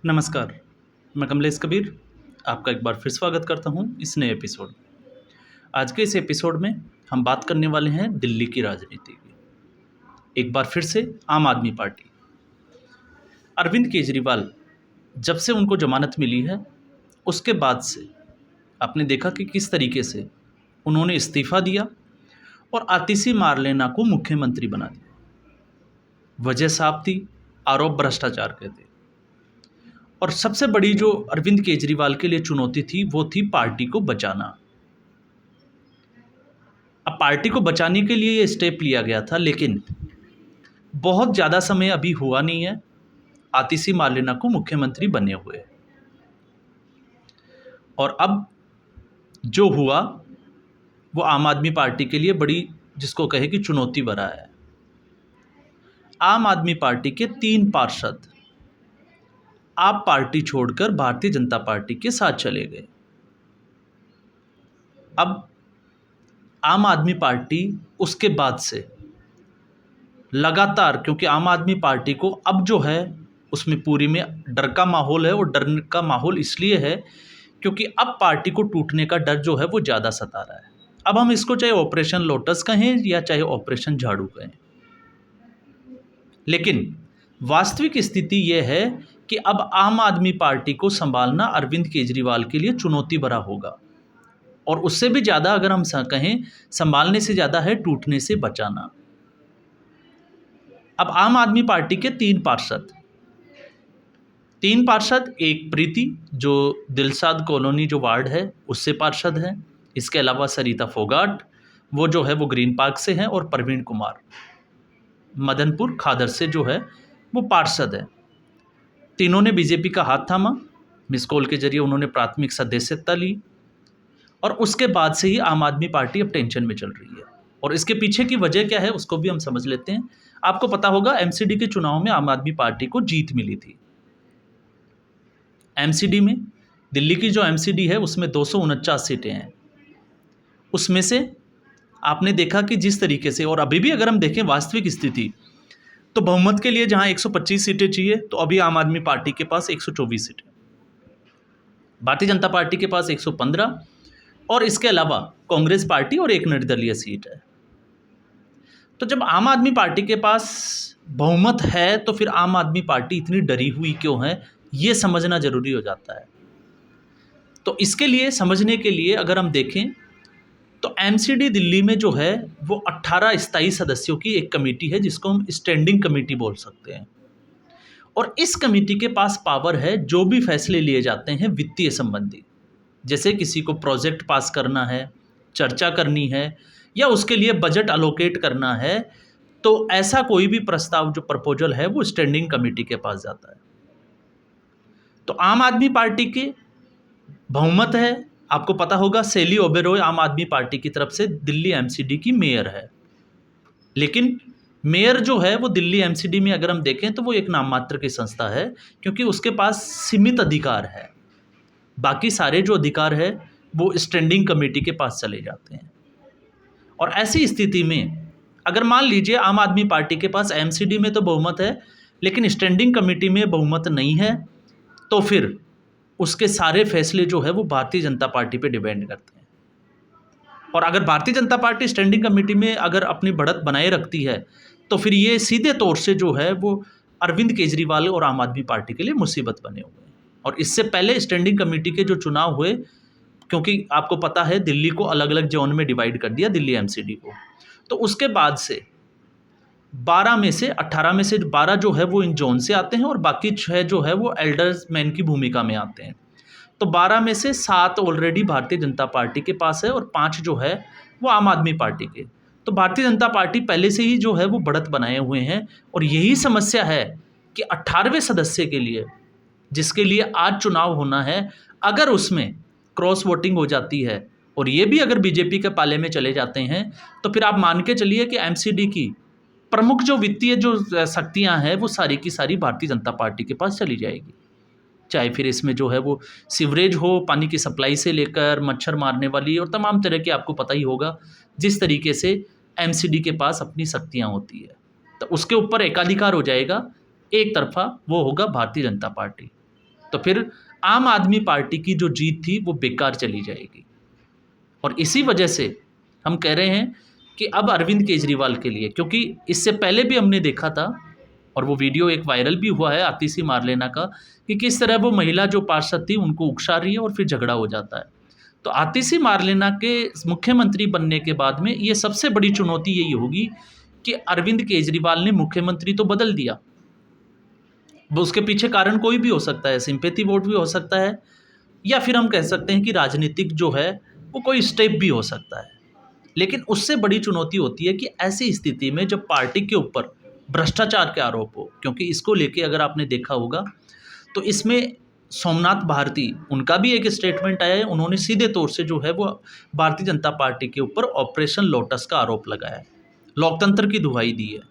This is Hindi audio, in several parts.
नमस्कार, मैं कमलेश कबीर आपका एक बार फिर स्वागत करता हूं इस नए एपिसोड में। आज के इस एपिसोड में हम बात करने वाले हैं दिल्ली की राजनीति की। एक बार फिर से आम आदमी पार्टी, अरविंद केजरीवाल, जब से उनको जमानत मिली है उसके बाद से आपने देखा कि किस तरीके से उन्होंने इस्तीफ़ा दिया और आतिशी मारलेना को मुख्यमंत्री बना दिया। वजह साफ थी, आरोप भ्रष्टाचार के थे। और सबसे बड़ी जो अरविंद केजरीवाल के लिए चुनौती थी वो थी पार्टी को बचाना। अब पार्टी को बचाने के लिए ये स्टेप लिया गया था, लेकिन बहुत ज़्यादा समय अभी हुआ नहीं है आतिशी मारलेना को मुख्यमंत्री बने हुए। और अब जो हुआ वो आम आदमी पार्टी के लिए बड़ी, जिसको कहे कि चुनौती भरा है। आम आदमी पार्टी के 3 पार्षद आप पार्टी छोड़कर भारतीय जनता पार्टी के साथ चले गए। अब आम आदमी पार्टी उसके बाद से लगातार, क्योंकि आम आदमी पार्टी को अब जो है उसमें पूरी में डर का माहौल है, और डर का माहौल इसलिए है क्योंकि अब पार्टी को टूटने का डर जो है वो ज़्यादा सता रहा है। अब हम इसको चाहे ऑपरेशन लोटस कहें या चाहे ऑपरेशन झाड़ू कहें, लेकिन वास्तविक स्थिति यह है कि अब आम आदमी पार्टी को संभालना अरविंद केजरीवाल के लिए चुनौती भरा होगा। और उससे भी ज़्यादा अगर हम कहें, संभालने से ज़्यादा है टूटने से बचाना। अब आम आदमी पार्टी के 3 पार्षद, एक प्रीति जो दिलशाद कॉलोनी जो वार्ड है उससे पार्षद हैं। इसके अलावा सरिता फोगाट, वो जो है वो ग्रीन पार्क से हैं, और प्रवीण कुमार मदनपुर खादर से जो है वो पार्षद है। तीनों ने बीजेपी का हाथ थामा, मिस कॉल के जरिए उन्होंने प्राथमिक सदस्यता ली, और उसके बाद से ही आम आदमी पार्टी अब टेंशन में चल रही है। और इसके पीछे की वजह क्या है उसको भी हम समझ लेते हैं। आपको पता होगा एमसीडी के चुनाव में आम आदमी पार्टी को जीत मिली थी। एमसीडी में, दिल्ली की जो एमसीडी है उसमें 249 सीटें हैं। उसमें से आपने देखा कि जिस तरीके से, और अभी भी अगर हम देखें वास्तविक स्थिति, तो बहुमत के लिए जहां 125 सीटें चाहिए तो अभी आम आदमी पार्टी के पास 124 सीटें, भारतीय जनता पार्टी के पास 115, और इसके अलावा कांग्रेस पार्टी और एक निर्दलीय सीट है। तो जब आम आदमी पार्टी के पास बहुमत है तो फिर आम आदमी पार्टी इतनी डरी हुई क्यों है, ये समझना जरूरी हो जाता है। तो इसके लिए, समझने के लिए अगर हम देखें तो एमसीडी दिल्ली में जो है वो 18 स्थायी सदस्यों की एक कमेटी है जिसको हम स्टैंडिंग कमेटी बोल सकते हैं। और इस कमेटी के पास पावर है जो भी फैसले लिए जाते हैं वित्तीय संबंधी, जैसे किसी को प्रोजेक्ट पास करना है, चर्चा करनी है, या उसके लिए बजट अलोकेट करना है, तो ऐसा कोई भी प्रस्ताव जो प्रपोजल है वो स्टैंडिंग कमेटी के पास जाता है। तो आम आदमी पार्टी की बहुमत है। आपको पता होगा शैली ओबेरॉय आम आदमी पार्टी की तरफ से दिल्ली एमसीडी की मेयर है, लेकिन मेयर जो है वो दिल्ली एमसीडी में अगर हम देखें तो वो एक नाम मात्र की संस्था है, क्योंकि उसके पास सीमित अधिकार है। बाकी सारे जो अधिकार है वो स्टैंडिंग कमेटी के पास चले जाते हैं। और ऐसी स्थिति में अगर मान लीजिए आम आदमी पार्टी के पास एमसीडी में तो बहुमत है लेकिन स्टैंडिंग कमेटी में बहुमत नहीं है, तो फिर उसके सारे फैसले जो है वो भारतीय जनता पार्टी पे डिपेंड करते हैं। और अगर Bharatiya Janata party standing committee में अगर अपनी बढ़त बनाए रखती है तो फिर ये सीधे तौर से जो है वो अरविंद केजरीवाल और आम आदमी पार्टी के लिए मुसीबत बने हुए हैं। और इससे पहले स्टैंडिंग कमेटी के जो चुनाव हुए, क्योंकि आपको पता है दिल्ली को अलग अलग जोन में डिवाइड कर दिया, दिल्ली एमसीडी को, तो उसके बाद से 12 में से 18 में से 12 जो है वो इन जोन से आते हैं, और बाकी 6 जो है वो एल्डर्स मैन की भूमिका में आते हैं। तो 12 में से 7 ऑलरेडी भारतीय जनता पार्टी के पास है, और 5 जो है वो आम आदमी पार्टी के। तो भारतीय जनता पार्टी पहले से ही जो है वो बढ़त बनाए हुए हैं। और यही समस्या है कि 18वें सदस्य के लिए, जिसके लिए आज चुनाव होना है, अगर उसमें क्रॉस वोटिंग हो जाती है और ये भी अगर बीजेपी के पाले में चले जाते हैं, तो फिर आप मान के चलिए कि एमसीडी की प्रमुख जो वित्तीय जो शक्तियां हैं वो सारी की सारी भारतीय जनता पार्टी के पास चली जाएगी। चाहे फिर इसमें जो है वो सीवरेज हो, पानी की सप्लाई से लेकर मच्छर मारने वाली और तमाम तरह के, आपको पता ही होगा जिस तरीके से एमसीडी के पास अपनी शक्तियां होती है, तो उसके ऊपर एकाधिकार हो जाएगा, एक तरफा वो होगा भारतीय जनता पार्टी। तो फिर आम आदमी पार्टी की जो जीत थी वो बेकार चली जाएगी। और इसी वजह से हम कह रहे हैं कि अब अरविंद केजरीवाल के लिए, क्योंकि इससे पहले भी हमने देखा था और वो वीडियो एक वायरल भी हुआ है आतिशी मारलेना का, कि किस तरह वो महिला जो पार्षद थी उनको उकसा रही है और फिर झगड़ा हो जाता है। तो आतिशी मारलेना के मुख्यमंत्री बनने के बाद में ये सबसे बड़ी चुनौती यही होगी कि अरविंद केजरीवाल ने मुख्यमंत्री तो बदल दिया, वो उसके पीछे कारण कोई भी हो सकता है, सिंपैथी वोट भी हो सकता है, या फिर हम कह सकते हैं कि राजनीतिक जो है वो कोई स्टेप भी हो सकता है। लेकिन उससे बड़ी चुनौती होती है कि ऐसी स्थिति में जब पार्टी के ऊपर भ्रष्टाचार के आरोप हो, क्योंकि इसको लेके अगर आपने देखा होगा तो इसमें सोमनाथ भारती, उनका भी एक स्टेटमेंट आया है, उन्होंने सीधे तौर से जो है वो भारतीय जनता पार्टी के ऊपर ऑपरेशन लोटस का आरोप लगाया है, लोकतंत्र की दुहाई दी है।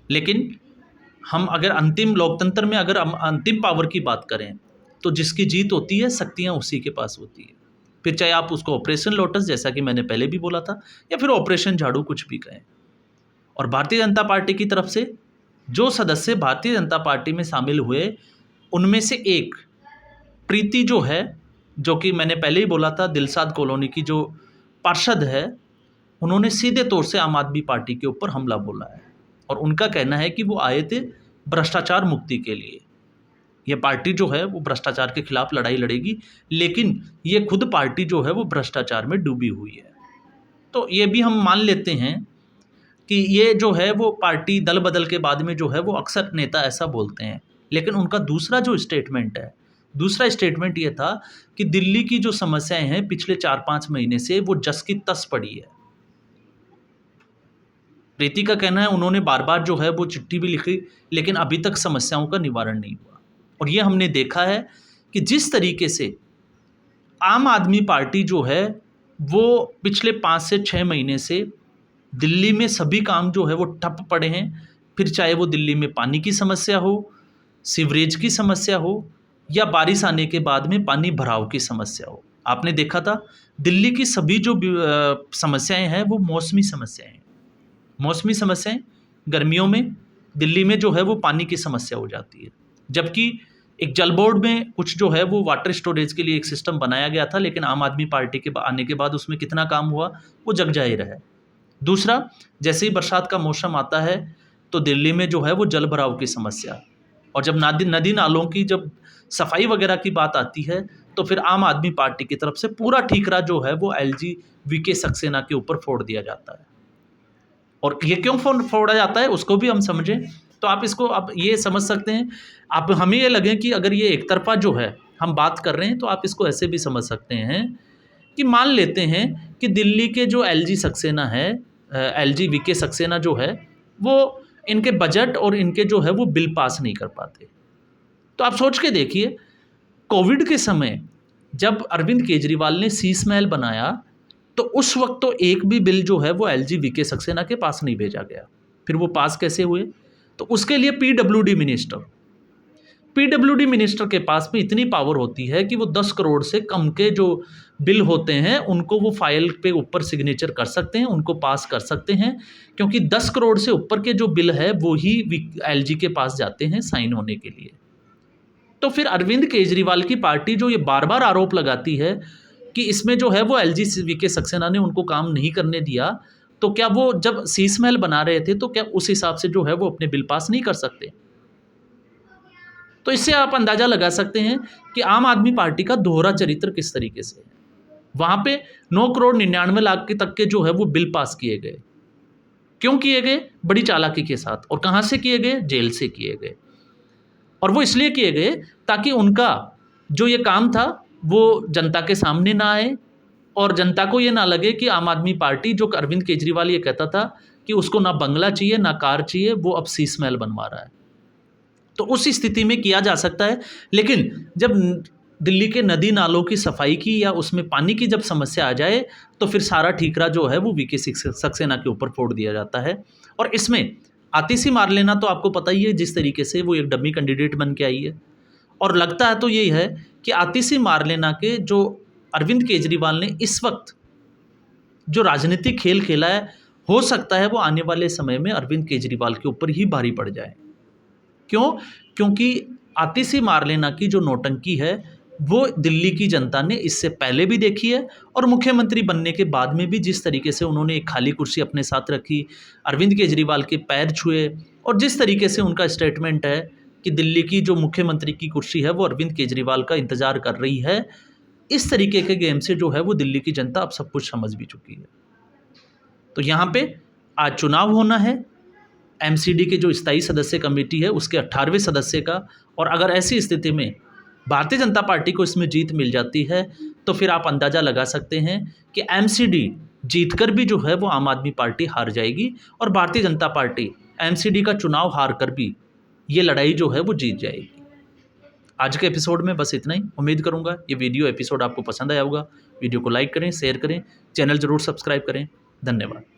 लेकिन हम अगर अंतिम लोकतंत्र में अगर हम अंतिम पावर की बात करें तो जिसकी जीत होती है शक्तियाँ उसी के पास होती है, फिर चाहे आप उसको ऑपरेशन लोटस जैसा कि मैंने पहले भी बोला था या फिर ऑपरेशन झाड़ू कुछ भी कहें। और भारतीय जनता पार्टी की तरफ से जो सदस्य भारतीय जनता पार्टी में शामिल हुए उनमें से एक प्रीति जो है, जो कि मैंने पहले ही बोला था दिलसाद कॉलोनी की जो पार्षद है, उन्होंने सीधे तौर से आम आदमी पार्टी के ऊपर हमला बोला है और उनका कहना है कि वो आए थे भ्रष्टाचार मुक्ति के लिए। ये पार्टी जो है वो भ्रष्टाचार के खिलाफ लड़ाई लड़ेगी, लेकिन ये खुद पार्टी जो है वो भ्रष्टाचार में डूबी हुई है। तो ये भी हम मान लेते हैं कि ये जो है वो पार्टी दल बदल के बाद में जो है वो अक्सर नेता ऐसा बोलते हैं। लेकिन उनका दूसरा जो स्टेटमेंट है, दूसरा स्टेटमेंट ये था कि दिल्ली की जो समस्याएं हैं पिछले 4-5 महीने से वो जस की तस पड़ी है। प्रीति का कहना है उन्होंने बार बार जो है वो चिट्ठी भी लिखी, लेकिन अभी तक समस्याओं का निवारण नहीं हुआ। और ये हमने देखा है कि जिस तरीके से आम आदमी पार्टी जो है वो पिछले 5 से 6 महीने से दिल्ली में सभी काम जो है वो ठप पड़े हैं, फिर चाहे वो दिल्ली में पानी की समस्या हो, सीवरेज की समस्या हो या बारिश आने के बाद में पानी भराव की समस्या हो। आपने देखा था दिल्ली की सभी जो समस्याएं हैं वो मौसमी समस्याएं हैं। मौसमी समस्याएं गर्मियों में दिल्ली में जो है वो पानी की समस्या हो जाती है, जबकि एक जल बोर्ड में कुछ जो है वो वाटर स्टोरेज के लिए एक सिस्टम बनाया गया था, लेकिन आम आदमी पार्टी के आने के बाद उसमें कितना काम हुआ वो जग जाहिर है। दूसरा, जैसे ही बरसात का मौसम आता है तो दिल्ली में जो है वो जल भराव की समस्या, और जब नदी नालों की जब सफाई वगैरह की बात आती है तो फिर आम आदमी पार्टी की तरफ से पूरा ठीकरा जो है वो एलजी वीके सक्सेना के ऊपर फोड़ दिया जाता है। और ये क्यों फोड़ा जाता है उसको भी हम समझें तो आप इसको अब ये समझ सकते हैं। आप हमें ये लगे कि अगर ये एक तरफा जो है हम बात कर रहे हैं तो आप इसको ऐसे भी समझ सकते हैं कि मान लेते हैं कि दिल्ली के जो एलजी सक्सेना है, एलजी वीके सक्सेना जो है वो इनके बजट और इनके जो है वो बिल पास नहीं कर पाते। तो आप सोच के देखिए, कोविड के समय जब अरविंद केजरीवाल ने शीश महल बनाया तो उस वक्त तो एक भी बिल जो है वो एलजी वीके सक्सेना के पास नहीं भेजा गया। फिर वो पास कैसे हुए? तो उसके लिए पीडब्ल्यूडी मिनिस्टर के पास में इतनी पावर होती है कि वो 10 करोड़ से कम के जो बिल होते हैं उनको वो फाइल पे ऊपर सिग्नेचर कर सकते हैं, उनको पास कर सकते हैं, क्योंकि 10 करोड़ से ऊपर के जो बिल है वो ही एलजी के पास जाते हैं साइन होने के लिए। तो फिर अरविंद केजरीवाल की पार्टी जो ये बार बार आरोप लगाती है कि इसमें जो है वो एलजी वीके सक्सेना ने उनको काम नहीं करने दिया, तो क्या वो जब शीश महल बना रहे थे तो क्या उस हिसाब से जो है वो अपने बिल पास नहीं कर सकते? तो इससे आप अंदाज़ा लगा सकते हैं कि आम आदमी पार्टी का दोहरा चरित्र किस तरीके से है। वहाँ पे 9 करोड़ 99 लाख के तक के जो है वो बिल पास किए गए। क्यों किए गए? बड़ी चालाकी के साथ। और कहाँ से किए गए? जेल से किए गए। और वो इसलिए किए गए ताकि उनका जो ये काम था वो जनता के सामने ना आए और जनता को ये ना लगे कि आम आदमी पार्टी, जो अरविंद केजरीवाल ये कहता था कि उसको ना बंगला चाहिए ना कार चाहिए, वो अब शीश महल बनवा रहा है। तो उस स्थिति में किया जा सकता है। लेकिन जब दिल्ली के नदी नालों की सफाई की या उसमें पानी की जब समस्या आ जाए तो फिर सारा ठीकरा जो है वो वीके सक्सेना के ऊपर फोड़ दिया जाता है। और इसमें आतिशी मारलेना तो आपको पता ही है जिस तरीके से वो एक डमी कैंडिडेट बन के आई है। और लगता है तो यही है कि आतिशी मारलेना के जो अरविंद केजरीवाल ने इस वक्त जो राजनीतिक खेल खेला है, हो सकता है वो आने वाले समय में अरविंद केजरीवाल के ऊपर ही भारी पड़ जाए। क्यों? क्योंकि आतिशी मार लेना की जो नौटंकी है वो दिल्ली की जनता ने इससे पहले भी देखी है, और मुख्यमंत्री बनने के बाद में भी जिस तरीके से उन्होंने एक खाली कुर्सी अपने साथ रखी, अरविंद केजरीवाल के पैर छुए, और जिस तरीके से उनका स्टेटमेंट है कि दिल्ली की जो मुख्यमंत्री की कुर्सी है वो अरविंद केजरीवाल का इंतजार कर रही है, इस तरीके के गेम से जो है वो दिल्ली की जनता अब सब कुछ समझ भी चुकी है। तो यहाँ पे आज चुनाव होना है, एमसीडी के जो स्थायी सदस्य कमेटी है उसके 18वें सदस्य का, और अगर ऐसी स्थिति में भारतीय जनता पार्टी को इसमें जीत मिल जाती है तो फिर आप अंदाज़ा लगा सकते हैं कि एमसीडी जीतकर भी जो है वो आम आदमी पार्टी हार जाएगी, और भारतीय जनता पार्टी एमसीडी का चुनाव हार कर भी ये लड़ाई जो है वो जीत जाएगी। आज के एपिसोड में बस इतना ही। उम्मीद करूंगा ये वीडियो एपिसोड आपको पसंद आया होगा। वीडियो को लाइक करें, शेयर करें, चैनल ज़रूर सब्सक्राइब करें। धन्यवाद।